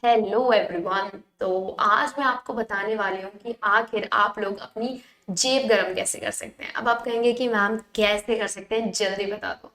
Hello everyone. तो आज मैं आपको बताने वाली हूँ कि आखिर आप लोग अपनी जेब गरम कैसे कर सकते हैं। अब आप कहेंगे कि मैम कैसे कर सकते हैं, जल्दी बता दो।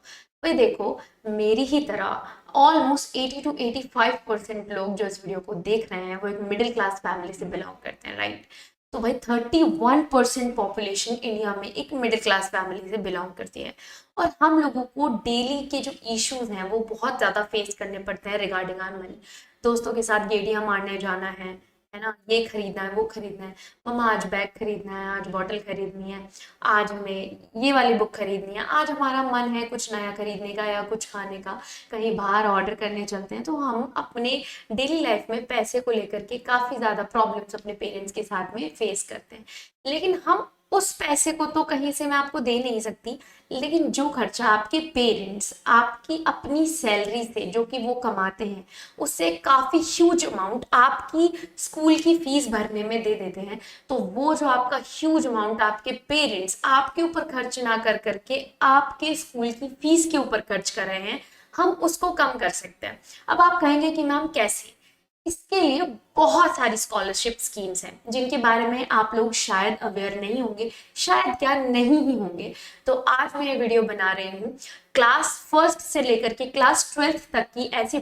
भाई देखो, मेरी ही तरह ऑलमोस्ट 80 to 85% लोग जो इस वीडियो को देख रहे हैं वो एक मिडिल क्लास फैमिली से बिलोंग करते हैं, राइट। तो भाई 31% पॉपुलेशन इंडिया में एक मिडिल क्लास फैमिली से बिलोंग करती है। और हम लोगों को डेली के जो इश्यूज हैं वो बहुत ज़्यादा फेस करने पड़ते हैं रिगार्डिंग आर मनी। दोस्तों के साथ गेड़ियां मारने जाना है ना, ये खरीदना है वो खरीदना है, मम्मा आज बैग खरीदना है, आज बॉटल खरीदनी है, आज हमें ये वाली बुक खरीदनी है, आज हमारा मन है कुछ नया खरीदने का या कुछ खाने का, कहीं बाहर ऑर्डर करने चलते हैं। तो हम अपने डेली लाइफ में पैसे को लेकर के काफ़ी ज़्यादा प्रॉब्लम्स अपने पेरेंट्स के साथ में फेस करते हैं। लेकिन हम उस पैसे को तो कहीं से मैं आपको दे नहीं सकती, लेकिन जो खर्चा आपके पेरेंट्स आपकी अपनी सैलरी से जो कि वो कमाते हैं उससे काफ़ी ह्यूज अमाउंट आपकी स्कूल की फीस भरने में दे देते हैं। तो वो जो आपका ह्यूज अमाउंट आपके पेरेंट्स आपके ऊपर खर्च ना कर करके आपके स्कूल की फीस के ऊपर खर्च कर रहे हैं, हम उसको कम कर सकते हैं। अब आप कहेंगे कि मैम कैसे? इसके लिए बहुत सारी स्कॉलरशिप स्कीम्स हैं जिनके बारे में आप लोग शायद अवेयर नहीं होंगे, शायद क्या नहीं ही होंगे। तो आज मैं ये वीडियो बना रही हूँ क्लास फर्स्ट से लेकर के क्लास 12th तक की ऐसी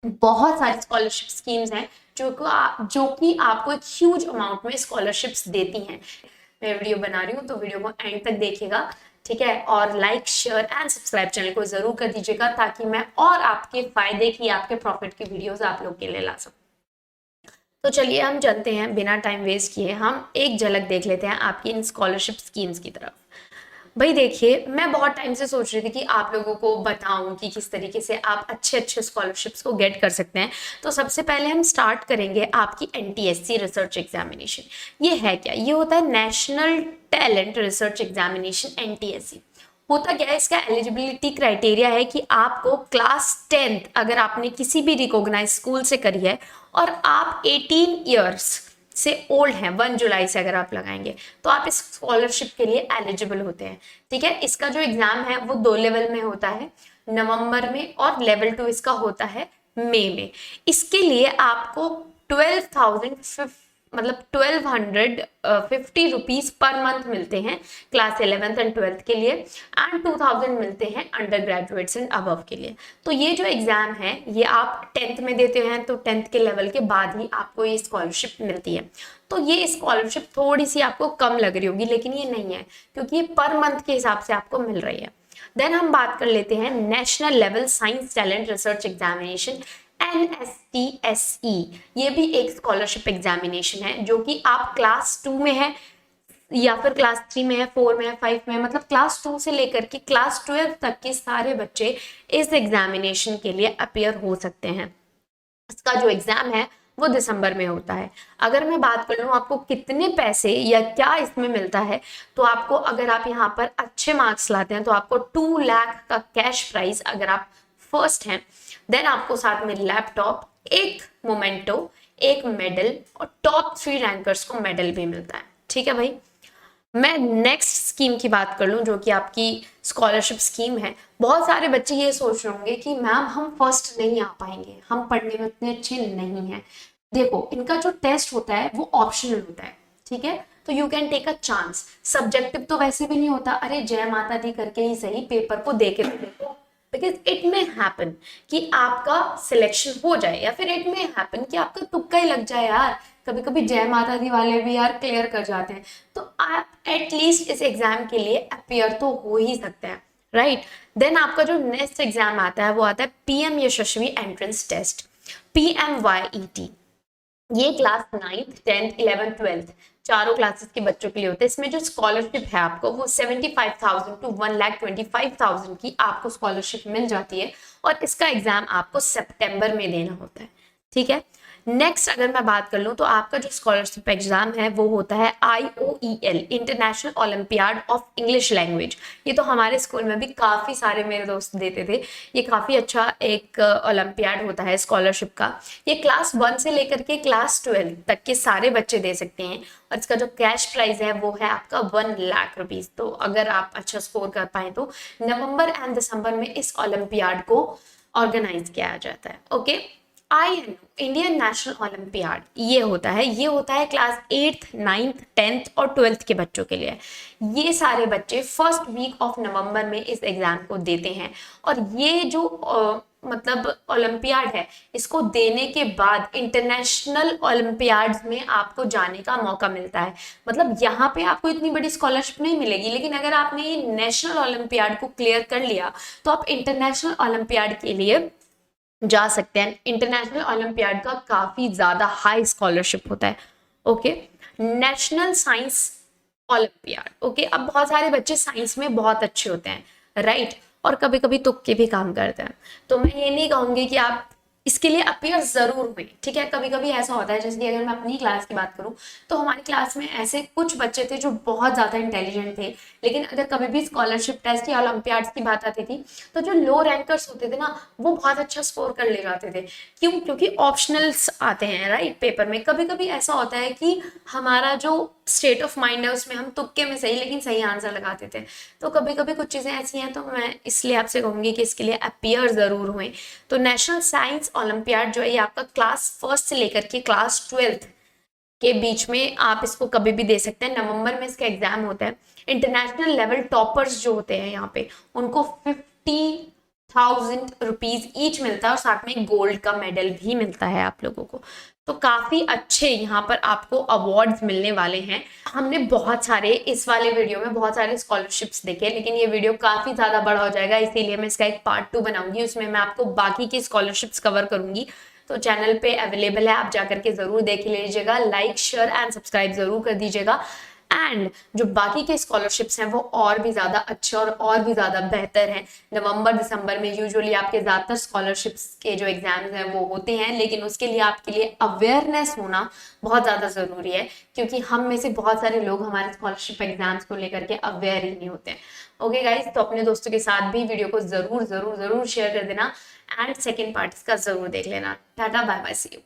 बहुत सारी स्कॉलरशिप स्कीम्स हैं जो कि आपको एक ह्यूज अमाउंट में स्कॉलरशिप्स देती हैं। मैं वीडियो बना रही हूँ तो वीडियो को एंड तक देखिएगा, ठीक है। और like share and subscribe channel को जरूर कर दीजिएगा ताकि मैं और आपके फायदे की आपके प्रॉफिट की वीडियोस आप लोग के लिए ला सकूं। तो चलिए हम जानते हैं, बिना टाइम वेस्ट किए हम एक झलक देख लेते हैं आपकी इन स्कॉलरशिप स्कीम्स की तरफ। भाई देखिए, मैं बहुत टाइम से सोच रही थी कि आप लोगों को बताऊं कि किस तरीके से आप अच्छे अच्छे स्कॉलरशिप्स को गेट कर सकते हैं। तो सबसे पहले हम स्टार्ट करेंगे आपकी एनटीएससी रिसर्च एग्जामिनेशन। ये है क्या? ये होता है national talent research examination, NTSC. होता क्या है, इसका एलिजिबिलिटी क्राइटेरिया है कि आपको क्लास 10th अगर आपने किसी भी रिकॉग्नाइज स्कूल से करी है और आप 18 ईयर्स से ओल्ड हैं, 1 जुलाई से अगर आप लगाएंगे तो आप इस स्कॉलरशिप के लिए एलिजिबल होते हैं, ठीक है। इसका जो एग्जाम है वो 2 लेवल में होता है, नवंबर में, और लेवल 2 इसका होता है मई में। इसके लिए आपको 12,000 मतलब 1250 रुपीज पर मंथ मिलते हैं क्लास 11th एंड 12th के लिए, एंड 2000 मिलते हैं अंडर ग्रेजुएट्स एंड अबव के लिए। तो ये जो एग्जाम है ये आप 10th में देते हैं, तो 10th के लेवल के बाद ही आपको ये स्कॉलरशिप मिलती है। तो ये स्कॉलरशिप थोड़ी सी आपको कम लग रही होगी, लेकिन ये नहीं है क्योंकि ये पर मंथ के हिसाब से आपको मिल रही है। देन हम बात कर लेते हैं national level science talent research examination, NSTSE। ये भी एक स्कॉलरशिप एग्जामिनेशन है जो कि आप क्लास 2 में है या फिर क्लास 3 में है, 4 में है, 5 में है, मतलब क्लास 2 से लेकर के क्लास 12 तक के सारे बच्चे इस एग्जामिनेशन के लिए अपियर हो सकते हैं। इसका जो एग्जाम है वो दिसंबर में होता है। अगर मैं बात कर लूँ आपको कितने पैसे या क्या इसमें मिलता है, तो आपको अगर आप यहाँ पर अच्छे मार्क्स लाते हैं तो आपको 2 लाख का कैश प्राइज अगर आप फर्स्ट हैं। देन आपको साथ में लैपटॉप, एक मोमेंटो, एक मेडल, और टॉप 3 रैंकर्स को मेडल भी मिलता है, ठीक है भाई। मैं नेक्स्ट स्कीम की बात कर लूं जो कि आपकी स्कॉलरशिप स्कीम है। बहुत सारे बच्चे ये सोच रहे होंगे कि मैम हम फर्स्ट नहीं आ पाएंगे, हम पढ़ने में उतने अच्छे नहीं हैं। देखो, इनका जो टेस्ट होता है वो ऑप्शनल होता है, ठीक है। तो you can take a chance, subjective तो वैसे भी नहीं होता, अरे जय माता दी करके ही सही पेपर को दे के तो देखो, बिकॉज इट मे हैपन कि आपका सिलेक्शन हो जाए, या फिर इट मे हैपन कि आपका तुक्का ही लग जाए यार। कभी कभी जय माता दी वाले भी यार क्लियर कर जाते हैं, तो आप एटलीस्ट इस एग्जाम के लिए अपियर तो हो ही सकते हैं, राइट। देन आपका जो नेक्स्ट एग्जाम आता है वो आता है पीएम यशस्वी एंट्रेंस टेस्ट, PMYET। ये class 9th 10th 11th 12th चारों क्लासेस के बच्चों के लिए होता है। इसमें जो स्कॉलरशिप है आपको वो 75,000 to 1,25,000 की आपको स्कॉलरशिप मिल जाती है, और इसका एग्जाम आपको सितंबर में देना होता है, ठीक है। नेक्स्ट अगर मैं बात कर लूँ तो आपका जो स्कॉलरशिप एग्जाम है वो होता है IOEL, international olympiad of English language. ये तो हमारे स्कूल में भी काफ़ी सारे मेरे दोस्त देते थे। ये काफ़ी अच्छा एक ओलंपियाड होता है स्कॉलरशिप का। ये क्लास 1 से लेकर के क्लास 12 तक के सारे बच्चे दे सकते हैं, और इसका जो कैश प्राइस है वो है आपका 1 लाख रुपीज़। तो अगर आप अच्छा स्कोर कर पाए तो नवंबर एंड दिसंबर में इस ओलंपियाड को ऑर्गेनाइज किया जाता है, okay. INO Indian national olympiad ये होता है, क्लास 8th 9th 10th और 12th के बच्चों के लिए। ये सारे बच्चे फर्स्ट वीक ऑफ नवंबर में इस एग्जाम को देते हैं और ये जो मतलब ओलंपियाड है, इसको देने के बाद इंटरनेशनल ओलंपियाड्स में आपको जाने का मौका मिलता है। मतलब यहाँ पे आपको इतनी बड़ी स्कॉलरशिप नहीं मिलेगी, लेकिन अगर आपने ये नेशनल ओलंपियाड को क्लियर कर लिया तो आप इंटरनेशनल ओलंपियाड के लिए जा सकते हैं। इंटरनेशनल ओलंपियाड का काफी ज्यादा हाई स्कॉलरशिप होता है। Okay, national science olympiad. Okay, अब बहुत सारे बच्चे साइंस में बहुत अच्छे होते हैं, राइट, और कभी कभी तुक्के भी काम करते हैं, तो मैं ये नहीं कहूंगी कि आप इसके लिए अपीयर जरूर हुई, ठीक है। कभी कभी ऐसा होता है, जैसे कि अगर मैं अपनी क्लास की बात करूं तो हमारी क्लास में ऐसे कुछ बच्चे थे जो बहुत ज्यादा इंटेलिजेंट थे, लेकिन अगर कभी भी स्कॉलरशिप टेस्ट या ओलंपियाड्स की बात आती थी तो जो लो रैंकर्स होते थे ना, वो बहुत अच्छा स्कोर कर ले जाते थे। क्यों? क्योंकि ऑप्शनल्स आते हैं, राइट, पेपर में। कभी कभी ऐसा होता है कि हमारा जो स्टेट ऑफ माइंड है उसमें हम तुक्के में सही लेकिन सही आंसर लगाते थे। तो कभी कभी कुछ चीजें ऐसी हैं, तो मैं इसलिए आपसे कहूंगी कि इसके लिए अपीयर जरूर हुए। तो नेशनल साइंस ओलंपियाड जो है ये आपका क्लास 1st से लेकर के क्लास 12th के बीच में आप इसको कभी भी दे सकते हैं। नवंबर में इसका एग्जाम होता है। इंटरनेशनल लेवल टॉपर्स जो होते हैं यहाँ पे, उनको 50,000 रुपीज ईच मिलता है और साथ में गोल्ड का मेडल भी मिलता है आप लोगों को। तो काफी अच्छे यहाँ पर आपको अवार्ड्स मिलने वाले हैं। हमने बहुत सारे इस वाले वीडियो में बहुत सारे स्कॉलरशिप्स देखे, लेकिन ये वीडियो काफी ज्यादा बड़ा हो जाएगा, इसीलिए मैं इसका एक पार्ट 2 बनाऊंगी। उसमें मैं आपको बाकी की स्कॉलरशिप्स कवर करूंगी। तो चैनल पे अवेलेबल है, आप जाकर के जरूर देख लीजिएगा। लाइक शेयर एंड सब्सक्राइब जरूर कर दीजिएगा। एंड जो बाकी के स्कॉलरशिप्स हैं वो और भी ज्यादा अच्छे और भी ज्यादा बेहतर हैं। नवंबर दिसंबर में यूजुअली आपके ज्यादातर स्कॉलरशिप्स के जो एग्जाम्स हैं वो होते हैं, लेकिन उसके लिए आपके लिए अवेयरनेस होना बहुत ज्यादा जरूरी है, क्योंकि हम में से बहुत सारे लोग हमारे स्कॉलरशिप एग्जाम्स को लेकर के अवेयर ही नहीं होते हैं। ओके गाइज, तो अपने दोस्तों के साथ भी वीडियो को जरूर जरूर जरूर शेयर कर देना एंड सेकेंड पार्ट इसका जरूर देख लेना। Tata, bye bye, see you.